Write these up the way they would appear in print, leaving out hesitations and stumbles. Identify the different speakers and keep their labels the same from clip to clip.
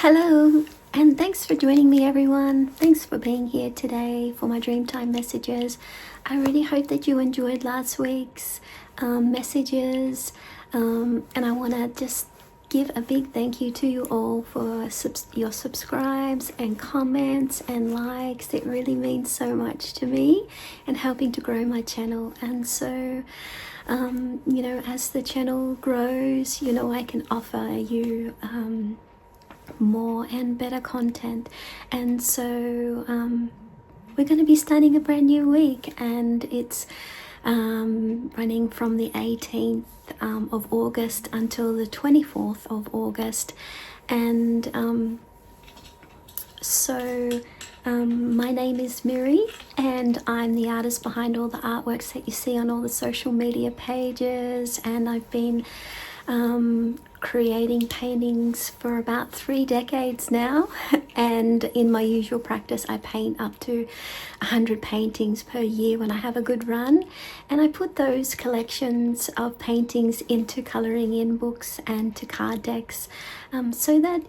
Speaker 1: Hello, and thanks for joining me, everyone. Thanks for being here today for my Dreamtime messages. I really hope that you enjoyed last week's messages, and I want to just give a big thank you to you all for your subscribes and comments and likes. It really means so much to me and helping to grow my channel. And so as the channel grows, I can offer you more and better content. And so we're going to be starting a brand new week, and it's running from the 18th of August until the 24th of August. And my name is Mirree, and I'm the artist behind all the artworks that you see on all the social media pages. And I've been creating paintings for about 3 decades now, and in my usual practice I paint up to 100 paintings per year when I have a good run, and I put those collections of paintings into colouring in books and to card decks, so that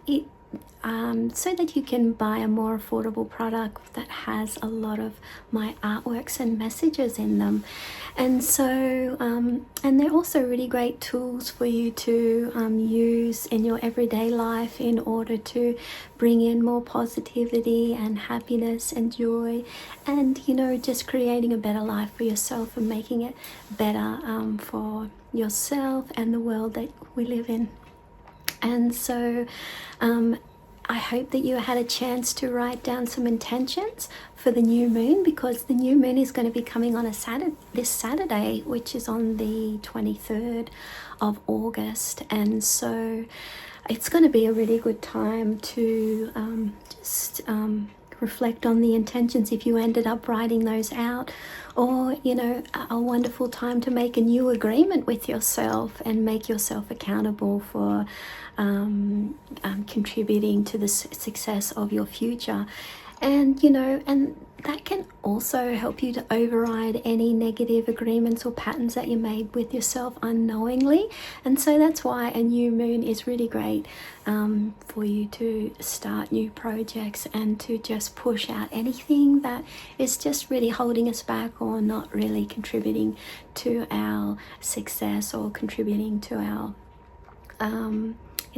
Speaker 1: you can buy a more affordable product that has a lot of my artworks and messages in them. And so and they're also really great tools for you to use in your everyday life in order to bring in more positivity and happiness and joy, and just creating a better life for yourself and making it better for yourself and the world that we live in. And so I hope that you had a chance to write down some intentions for the new moon, because the new moon is going to be coming on this Saturday, which is on the 23rd of August. And so it's going to be a really good time to just reflect on the intentions if you ended up writing those out, or a wonderful time to make a new agreement with yourself and make yourself accountable for contributing to the success of your future. And and that can also help you to override any negative agreements or patterns that you made with yourself unknowingly. And so that's why a new moon is really great for you to start new projects and to just push out anything that is just really holding us back or not really contributing to our success or contributing to our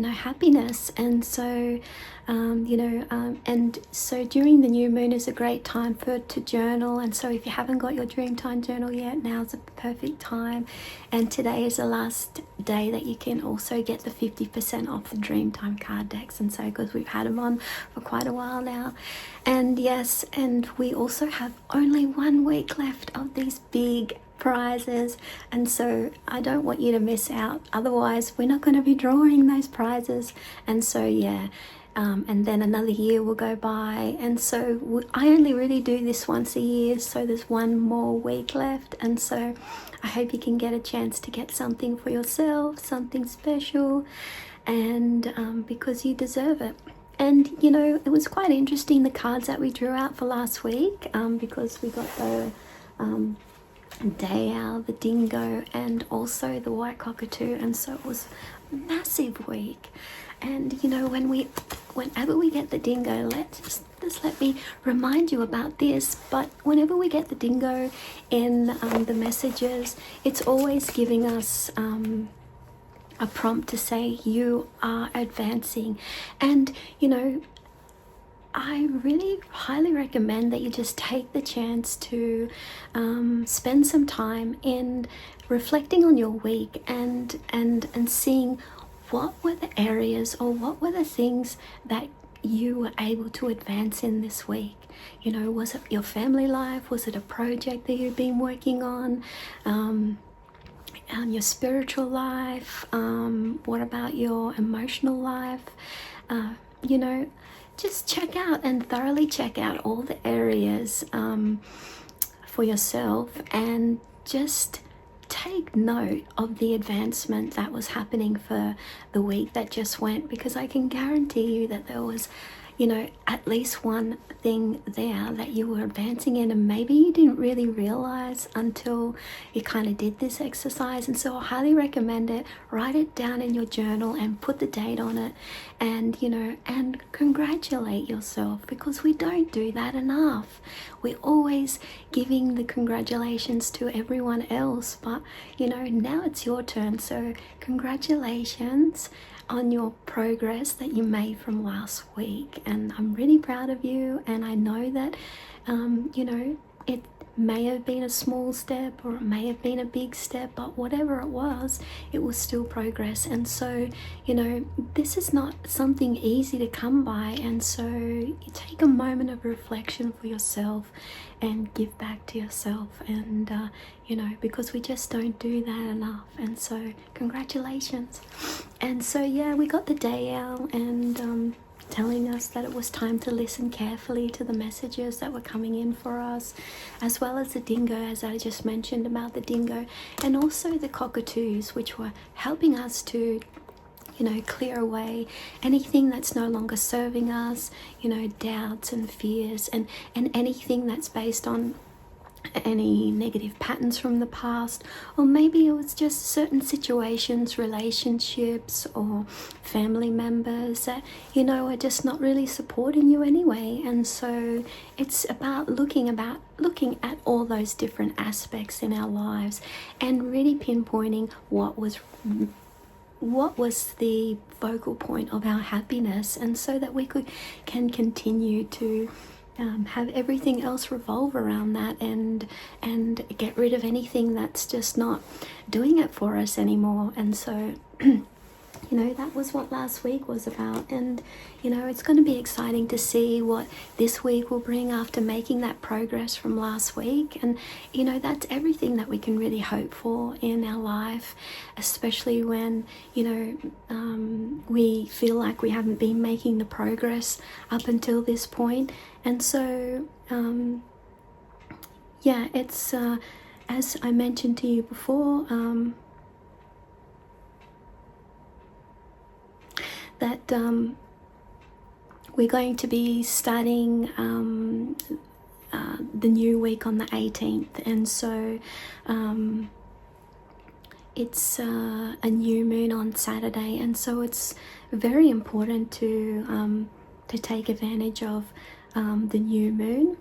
Speaker 1: happiness. And so and so during the new moon is a great time to journal. And so if you haven't got your Dreamtime journal yet, now's the perfect time. And today is the last day that you can also get the 50% off the Dreamtime card decks, and so because we've had them on for quite a while now. And yes, and we also have only 1 week left of these big prizes, and so I don't want you to miss out, otherwise we're not going to be drawing those prizes. And so and then another year will go by, and so I only really do this once a year, so there's 1 more week left. And so I hope you can get a chance to get something for yourself, something special, and because you deserve it. And it was quite interesting, the cards that we drew out for last week, because we got the day owl, the dingo, and also the white cockatoo. And so it was a massive week. And whenever we get the dingo, let me remind you about this, but whenever we get the dingo in the messages, it's always giving us a prompt to say you are advancing. And I really highly recommend that you just take the chance to spend some time in reflecting on your week and seeing what were the areas or what were the things that you were able to advance in this week. Was it your family life? Was it a project that you've been working on? Your spiritual life? What about your emotional life? Just check out and thoroughly check out all the areas for yourself, and just take note of the advancement that was happening for the week that just went, because I can guarantee you that there was you know, at least one thing there that you were advancing in, and maybe you didn't really realize until you kind of did this exercise. And so I highly recommend it. Write it down in your journal and put the date on it, and, you know, and congratulate yourself, because we don't do that enough. We're always giving the congratulations to everyone else, but, you know, now it's your turn. So congratulations on your progress that you made from last week, and I'm really proud of you. And I know that you know, it may have been a small step or it may have been a big step, but whatever it was still progress. And so, you know, this is not something easy to come by, and so you take a moment of reflection for yourself and give back to yourself. And you know, because we just don't do that enough. And so congratulations. And so yeah, we got the day out, and telling us that it was time to listen carefully to the messages that were coming in for us, as well as the dingo, as I just mentioned about the dingo, and also the cockatoos, which were helping us to, you know, clear away anything that's no longer serving us, you know, doubts and fears, and anything that's based on any negative patterns from the past, or maybe it was just certain situations, relationships, or family members that, you know, are just not really supporting you anyway. And so it's about looking at all those different aspects in our lives and really pinpointing what was the focal point of our happiness, and so that we can continue to have everything else revolve around that, and get rid of anything that's just not doing it for us anymore. And so you know, that was what last week was about. And, you know, it's going to be exciting to see what this week will bring after making that progress from last week. And, you know, that's everything that we can really hope for in our life, especially when, you know, we feel like we haven't been making the progress up until this point. And so, yeah, it's, as I mentioned to you before, that we're going to be starting the new week on the 18th, and so it's a new moon on Saturday, and so it's very important to take advantage of the new moon.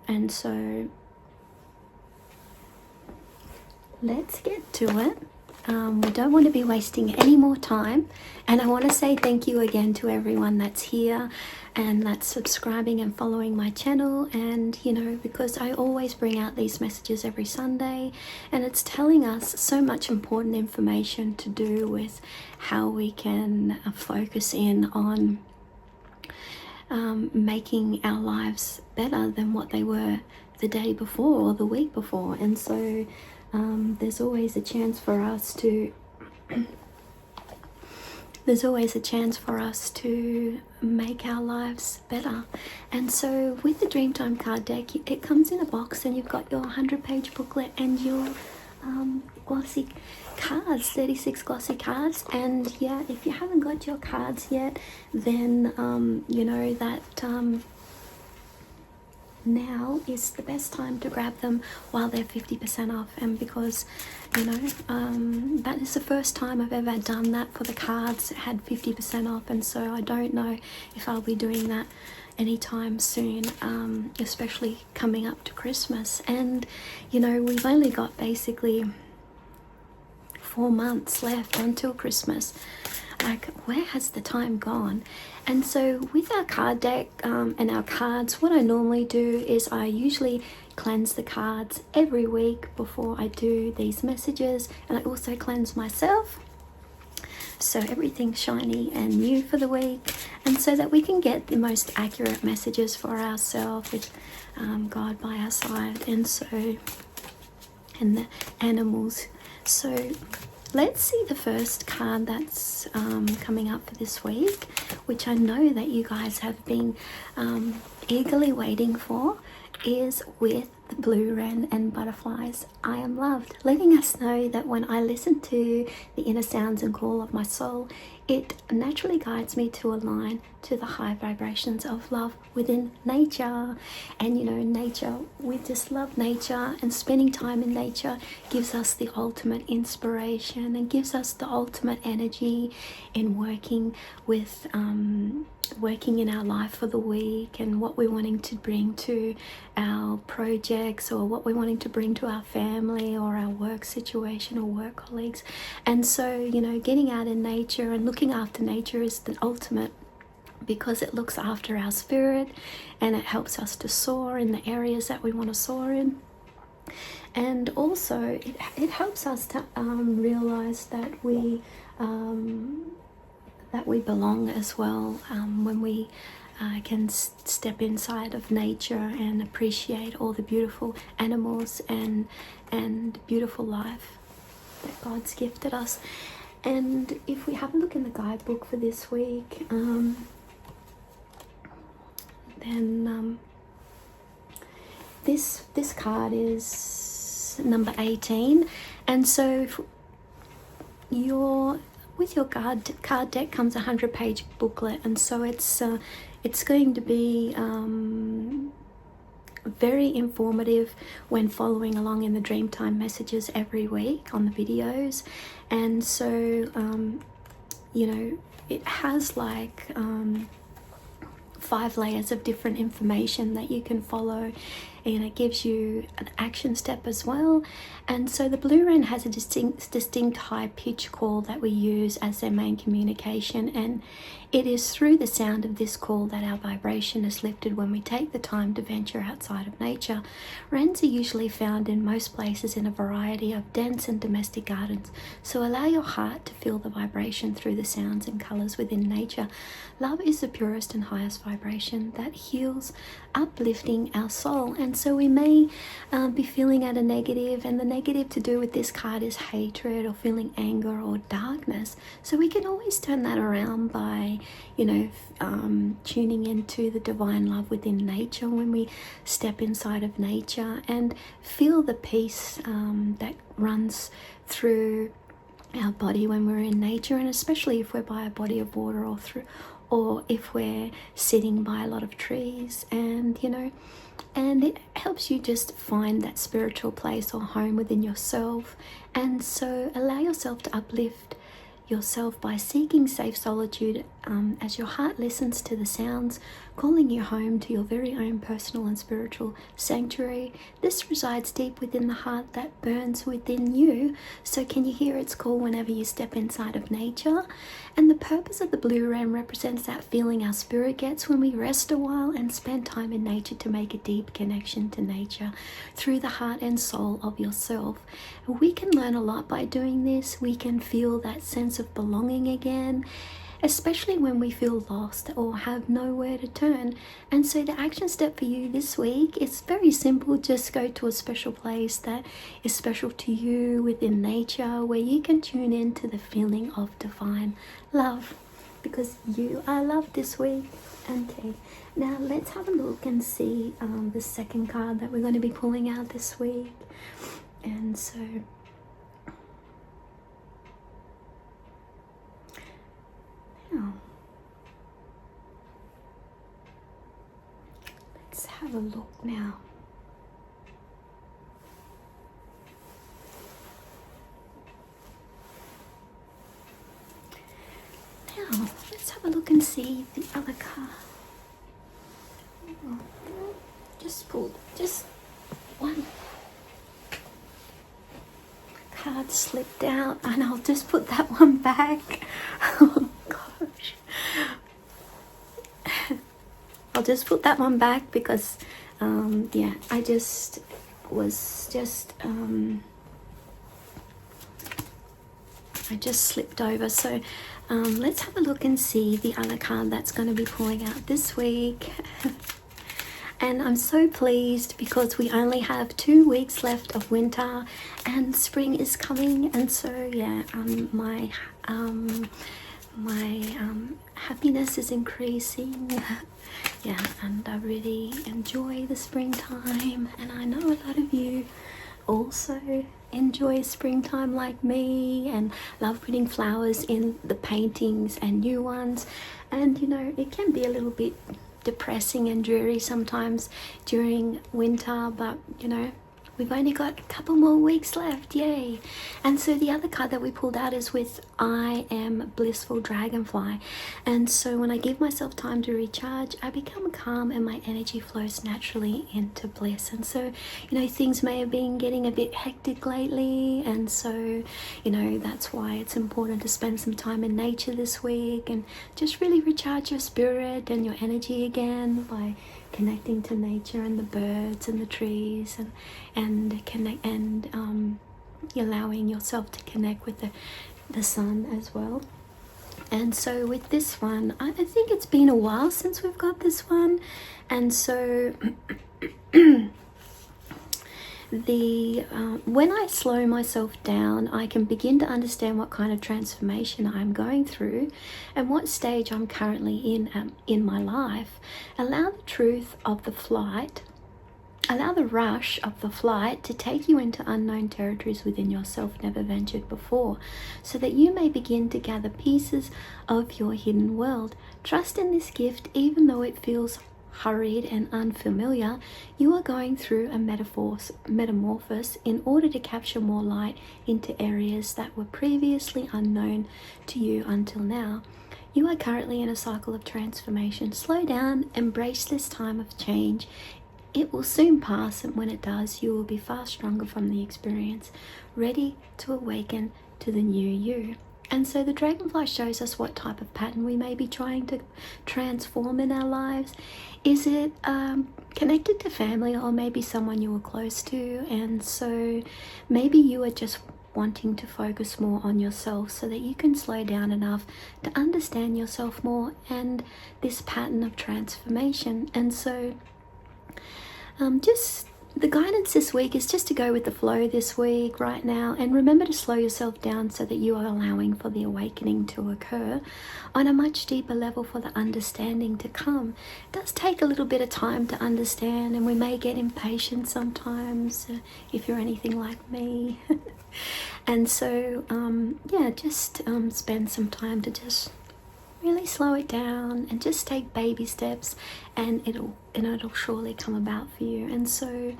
Speaker 1: And so let's get to it. We don't want to be wasting any more time, and I want to say thank you again to everyone that's here and that's subscribing and following my channel. And, you know, because I always bring out these messages every Sunday, and it's telling us so much important information to do with how we can focus in on making our lives better than what they were the day before or the week before. And so there's always a chance for us to make our lives better. And so with the Dreamtime card deck, it comes in a box, and you've got your 100-page booklet and your glossy cards, 36 glossy cards. And yeah, if you haven't got your cards yet, then you know that now is the best time to grab them while they're 50% off. And because, you know, that is the first time I've ever done that for the cards. It had 50% off, and so I don't know if I'll be doing that anytime soon, especially coming up to Christmas. And, you know, we've only got basically 4 months left until Christmas. Like, where has the time gone? And so with our card deck and our cards, what I normally do is I usually cleanse the cards every week before I do these messages, and I also cleanse myself, so everything's shiny and new for the week, and so that we can get the most accurate messages for ourselves with God by our side, and so, and the animals. So let's see the first card that's coming up for this week, which I know that you guys have been eagerly waiting for, is with the blue wren and butterflies. I am loved, letting us know that when I listen to the inner sounds and call of my soul, it naturally guides me to align to the high vibrations of love within nature. And you know, nature, we just love nature, and spending time in nature gives us the ultimate inspiration and gives us the ultimate energy in working with working in our life for the week, and what we're wanting to bring to our projects, or what we're wanting to bring to our family or our work situation or work colleagues. And so, you know, getting out in nature and looking after nature is the ultimate, because it looks after our spirit and it helps us to soar in the areas that we want to soar in. And also it helps us to realize that we belong as well, when we can step inside of nature and appreciate all the beautiful animals and beautiful life that God's gifted us. And if we have a look in the guidebook for this week, then this card is number 18. And so if with your card deck comes a 100-page booklet, and so it's going to be very informative when following along in the Dreamtime messages every week on the videos. And so you know, it has like 5 layers of different information that you can follow, and it gives you an action step as well. And so the blue wren has a distinct high pitch call that we use as their main communication, and it is through the sound of this call that our vibration is lifted when we take the time to venture outside of nature. Wrens are usually found in most places in a variety of dense and domestic gardens, so allow your heart to feel the vibration through the sounds and colours within nature. Love is the purest and highest vibration that heals, uplifting our soul. And so we may be feeling at a negative, and the negative to do with this card is hatred or feeling anger or darkness. So we can always turn that around by, you know, tuning into the divine love within nature when we step inside of nature, and feel the peace that runs through our body when we're in nature, and especially if we're by a body of water, or if we're sitting by a lot of trees. And you know, and it helps you just find that spiritual place or home within yourself. And so allow yourself to uplift yourself by seeking safe solitude as your heart listens to the sounds calling you home to your very own personal and spiritual sanctuary. This resides deep within the heart that burns within you. So can you hear its call whenever you step inside of nature? And the purpose of the blue wren represents that feeling our spirit gets when we rest a while and spend time in nature to make a deep connection to nature through the heart and soul of yourself. We can learn a lot by doing this. We can feel that sense of belonging again, especially when we feel lost or have nowhere to turn. And so the action step for you this week is very simple. Just go to a special place that is special to you within nature, where you can tune into the feeling of divine love, because you are loved this week. Okay, now let's have a look and see the second card that we're going to be pulling out this week. And so now let's have a look now. Now let's have a look and see the other card. Just one card slipped out, and I'll just put that one back. Oh gosh. I'll just put that one back because yeah, I just slipped over. So let's have a look and see the other card that's going to be pulling out this week. And I'm so pleased because we only have 2 weeks left of winter and spring is coming. And so yeah, my happiness is increasing. Yeah, and I really enjoy the springtime, and I know a lot of you also enjoy springtime like me and love putting flowers in the paintings and new ones. And you know, it can be a little bit depressing and dreary sometimes during winter, but you know, we've only got a couple more weeks left, yay. And so the other card that we pulled out is with I am blissful dragonfly. And so when I give myself time to recharge, I become calm and my energy flows naturally into bliss. And so, you know, things may have been getting a bit hectic lately, and so, you know, that's why it's important to spend some time in nature this week and just really recharge your spirit and your energy again by connecting to nature and the birds and the trees, and connect, and allowing yourself to connect with the sun as well. And so with this one, I think it's been a while since we've got this one, and so when I slow myself down, I can begin to understand what kind of transformation I'm going through and what stage I'm currently in my life. Allow the rush of the flight to take you into unknown territories within yourself never ventured before, so that you may begin to gather pieces of your hidden world. Trust in this gift, even though it feels hurried and unfamiliar. You are going through a metamorphosis in order to capture more light into areas that were previously unknown to you until now. You are currently in a cycle of transformation. Slow down, embrace this time of change. It will soon pass, and when it does, you will be far stronger from the experience, ready to awaken to the new you. And so the dragonfly shows us what type of pattern we may be trying to transform in our lives. Is it connected to family, or maybe someone you were close to? And so maybe you are just wanting to focus more on yourself so that you can slow down enough to understand yourself more and this pattern of transformation. And so just the guidance this week is just to go with the flow this week right now, and remember to slow yourself down so that you are allowing for the awakening to occur on a much deeper level, for the understanding to come. It does take a little bit of time to understand, and we may get impatient sometimes if you're anything like me. And so just spend some time to just really slow it down and just take baby steps, and it'll surely come about for you. And so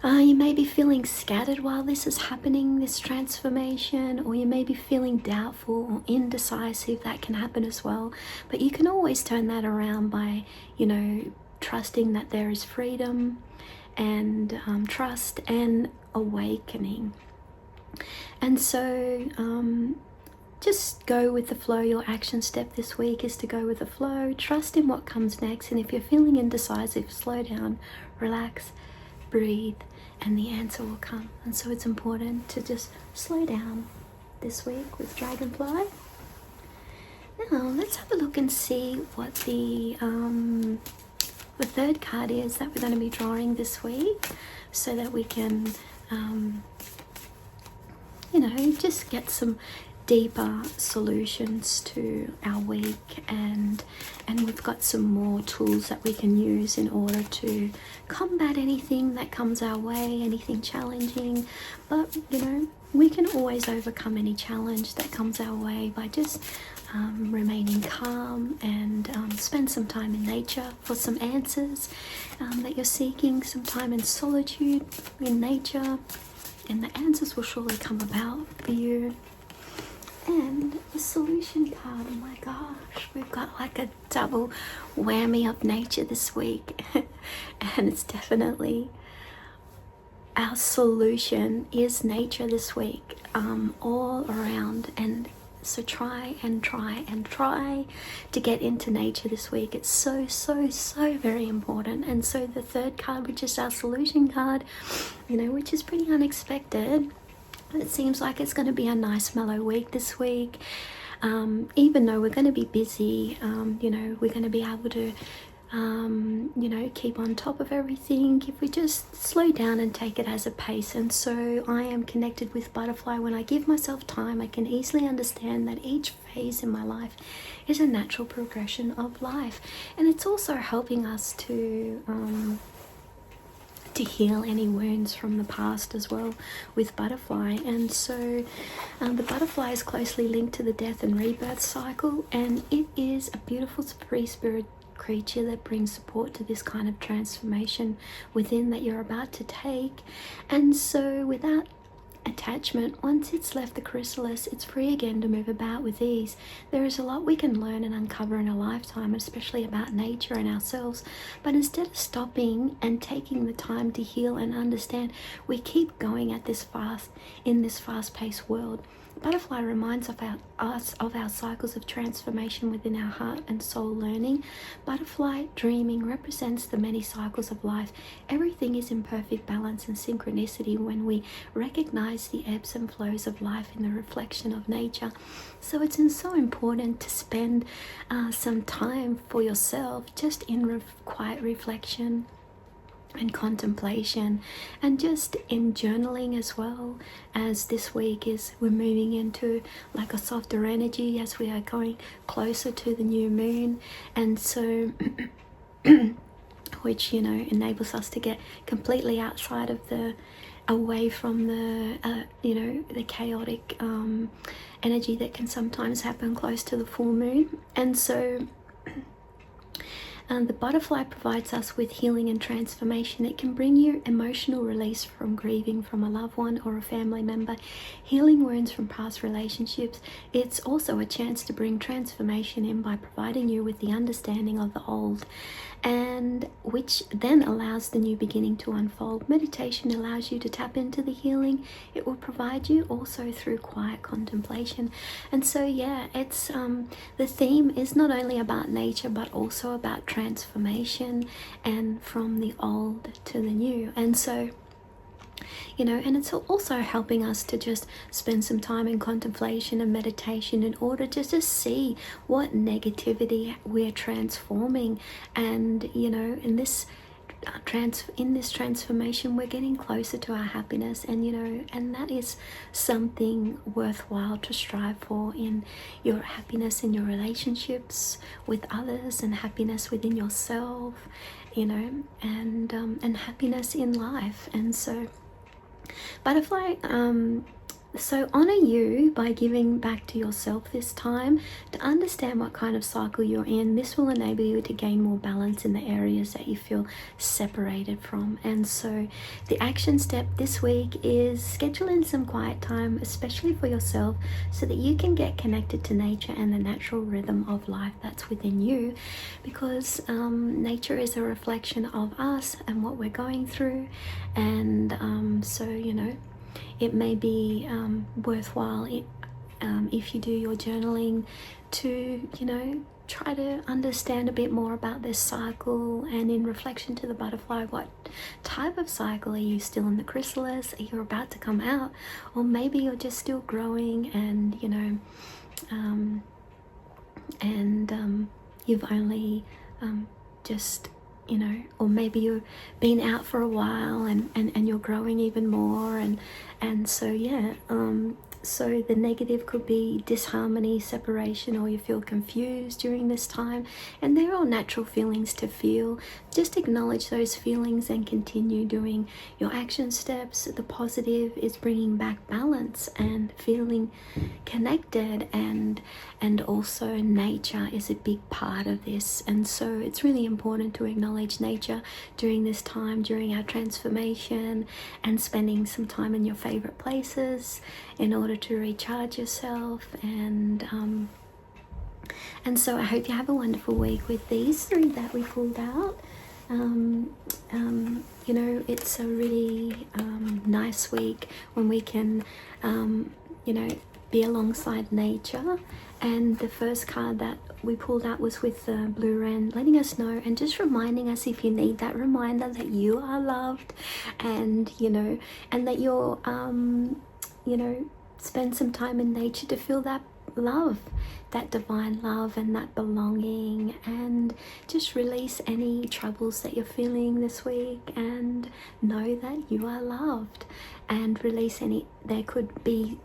Speaker 1: you may be feeling scattered while this is happening, this transformation, or you may be feeling doubtful or indecisive. That can happen as well, but you can always turn that around by, you know, trusting that there is freedom and trust and awakening. And so just go with the flow. Your action step this week is to go with the flow, trust in what comes next. And if you're feeling indecisive, slow down, relax, breathe, and the answer will come. And so it's important to just slow down this week with Dragonfly. Now let's have a look and see what the third card is that we're going to be drawing this week, so that we can just get some deeper solutions to our week, and we've got some more tools that we can use in order to combat anything that comes our way, anything challenging. But you know, we can always overcome any challenge that comes our way by just remaining calm and spend some time in nature for some answers that you're seeking, some time in solitude in nature, and the answers will surely come about for you. And the solution card, oh my gosh, we've got like a double whammy of nature this week. And it's definitely, our solution is nature this week, all around. And so try to get into nature this week. It's so very important. And so the third card, which is our solution card, you know, which is pretty unexpected, it seems like it's going to be a nice mellow week this week. Even though we're going to be busy, we're going to be able to keep on top of everything if we just slow down and take it as a pace. And so I am connected with butterfly. When I give myself time, I can easily understand that each phase in my life is a natural progression of life, and it's also helping us to to heal any wounds from the past as well with butterfly. And so the butterfly is closely linked to the death and rebirth cycle, and it is a beautiful free spirit creature that brings support to this kind of transformation within that you're about to take. And so without attachment, once it's left the chrysalis, it's free again to move about with ease. There is a lot we can learn and uncover in a lifetime, especially about nature and ourselves, but instead of stopping and taking the time to heal and understand, we keep going at this fast-paced world. Butterfly reminds us of our cycles of transformation within our heart and soul learning. Butterfly dreaming represents the many cycles of life. Everything is in perfect balance and synchronicity when we recognize the ebbs and flows of life in the reflection of nature. So it's so important to spend some time for yourself just in quiet reflection and contemplation, and just in journaling as well, as this week we're moving into like a softer energy as we are going closer to the new moon. And so which enables us to get completely outside of away from the chaotic energy that can sometimes happen close to the full moon. And so the butterfly provides us with healing and transformation. It can bring you emotional release from grieving from a loved one or a family member, healing wounds from past relationships. It's also a chance to bring transformation in by providing you with the understanding of the old, and which then allows the new beginning to unfold. Meditation allows you to tap into the healing it will provide you also through quiet contemplation. And so it's the theme is not only about nature but also about transformation and from the old to the new. And so and it's also helping us to just spend some time in contemplation and meditation in order to just see what negativity we're transforming. And in this transformation, we're getting closer to our happiness, and that is something worthwhile to strive for in your happiness in your relationships with others, and happiness within yourself, and happiness in life. And so butterfly, so honor you by giving back to yourself this time to understand what kind of cycle you're in. This will enable you to gain more balance in the areas that you feel separated from. And so the action step this week is schedule in some quiet time, especially for yourself, so that you can get connected to nature and the natural rhythm of life that's within you, because nature is a reflection of us and what we're going through. And it may be worthwhile if you do your journaling to try to understand a bit more about this cycle, and in reflection to the butterfly, what type of cycle are you still in the chrysalis? Are you about to come out, or maybe you're just still growing and you've only just or maybe you've been out for a while and you're growing even more, and so so the negative could be disharmony, separation, or you feel confused during this time. And they're all natural feelings to feel. Just acknowledge those feelings and continue doing your action steps. The positive is bringing back balance and feeling connected, and also nature is a big part of this. And so it's really important to acknowledge nature during this time, during our transformation, and spending some time in your favorite places in order to recharge yourself. And so I hope you have a wonderful week with these three that we pulled out. It's a really nice week when we can be alongside nature. And the first card that we pulled out was with the blue wren, letting us know and just reminding us, if you need that reminder, that you are loved, and and that you're spend some time in nature to feel that love, that divine love and that belonging, and just release any troubles that you're feeling this week, and know that you are loved, and release there could be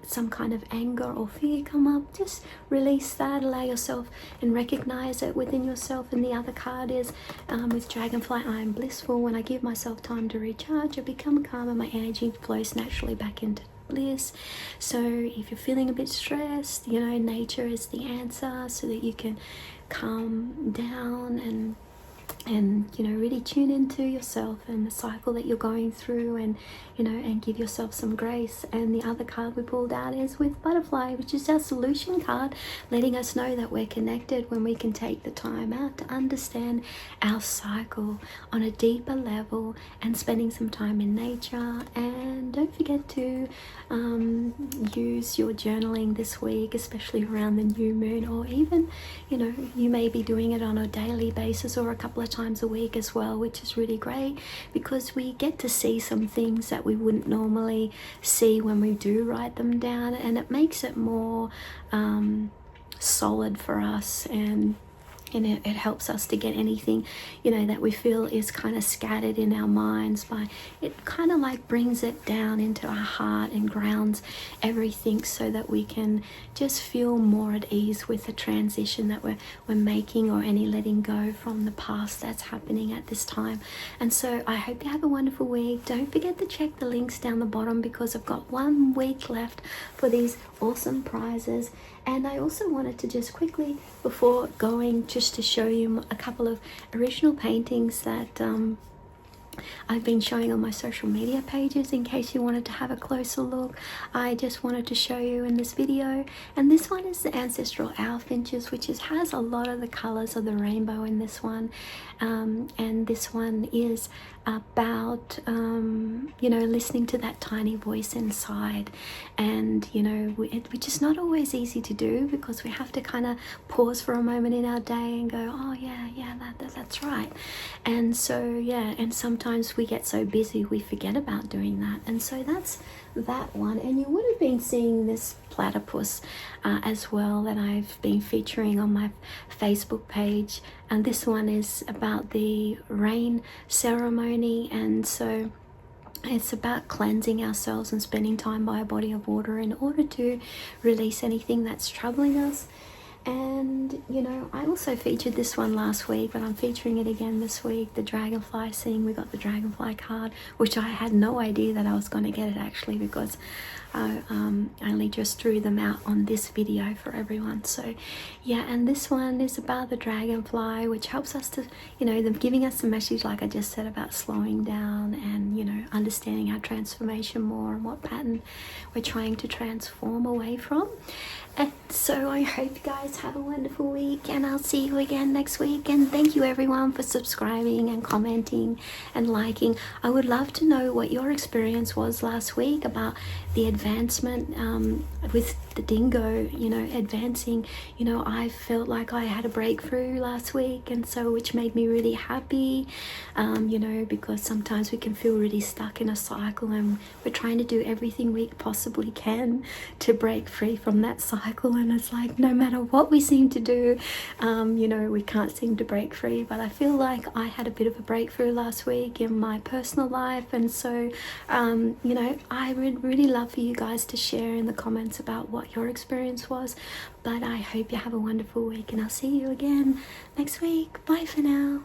Speaker 1: some kind of anger or fear come up, just release that, allow yourself and recognize it within yourself. And the other card is with Dragonfly, I am blissful. When I give myself time to recharge, I become calm and my energy flows naturally back into bliss. So if you're feeling a bit stressed, you know, nature is the answer so that you can calm down and you know, really tune into yourself and the cycle that you're going through, and you know, and give yourself some grace. And the other card we pulled out is with Butterfly, which is our solution card, letting us know that we're connected when we can take the time out to understand our cycle on a deeper level, and spending some time in nature. And don't forget to use your journaling this week, especially around the new moon, or even, you know, you may be doing it on a daily basis or a couple of times a week as well, which is really great because we get to see some things that we wouldn't normally see when we do write them down, and it makes it more solid for us, and it helps us to get anything, you know, that we feel is kind of scattered in our minds. By it kind of like brings it down into our heart and grounds everything, so that we can just feel more at ease with the transition that we're making, or any letting go from the past that's happening at this time. And so I hope you have a wonderful week. Don't forget to check the links down the bottom, because I've got 1 week left for these awesome prizes. And I also wanted to just quickly, before going, just to show you a couple of original paintings that I've been showing on my social media pages, in case you wanted to have a closer look. I just wanted to show you in this video. And this one is the Ancestral Owl Finches, which has a lot of the colors of the rainbow in this one. And this one is about you know, listening to that tiny voice inside. And you know, which is not always easy to do, because we have to kind of pause for a moment in our day and go, oh yeah, that's right. And so yeah, and sometimes we get so busy we forget about doing that. And so that's that one. And you would have been seeing this platypus as well, that I've been featuring on my Facebook page. And this one is about the rain ceremony, and so it's about cleansing ourselves and spending time by a body of water in order to release anything that's troubling us. And you know, I also featured this one last week, but I'm featuring it again this week, the Dragonfly Sing. We got the Dragonfly card, which I had no idea that I was going to get it, actually, because I only just threw them out on this video for everyone. So yeah, and this one is about the dragonfly, which helps us to, you know, them giving us a message, like I just said, about slowing down and, you know, understanding our transformation more, and what pattern we're trying to transform away from. And so I hope you guys have a wonderful week, and I'll see you again next week. And thank you everyone for subscribing and commenting and liking. I would love to know what your experience was last week about the advancement with the dingo, you know, advancing. You know, I felt like I had a breakthrough last week, and so which made me really happy, you know, because sometimes we can feel really stuck in a cycle, and we're trying to do everything we possibly can to break free from that cycle. And it's like, no matter what we seem to do, you know, we can't seem to break free. But I feel like I had a bit of a breakthrough last week in my personal life. And so, you know, I would really love for you guys to share in the comments about what your experience was. But I hope you have a wonderful week, and I'll see you again next week. Bye for now.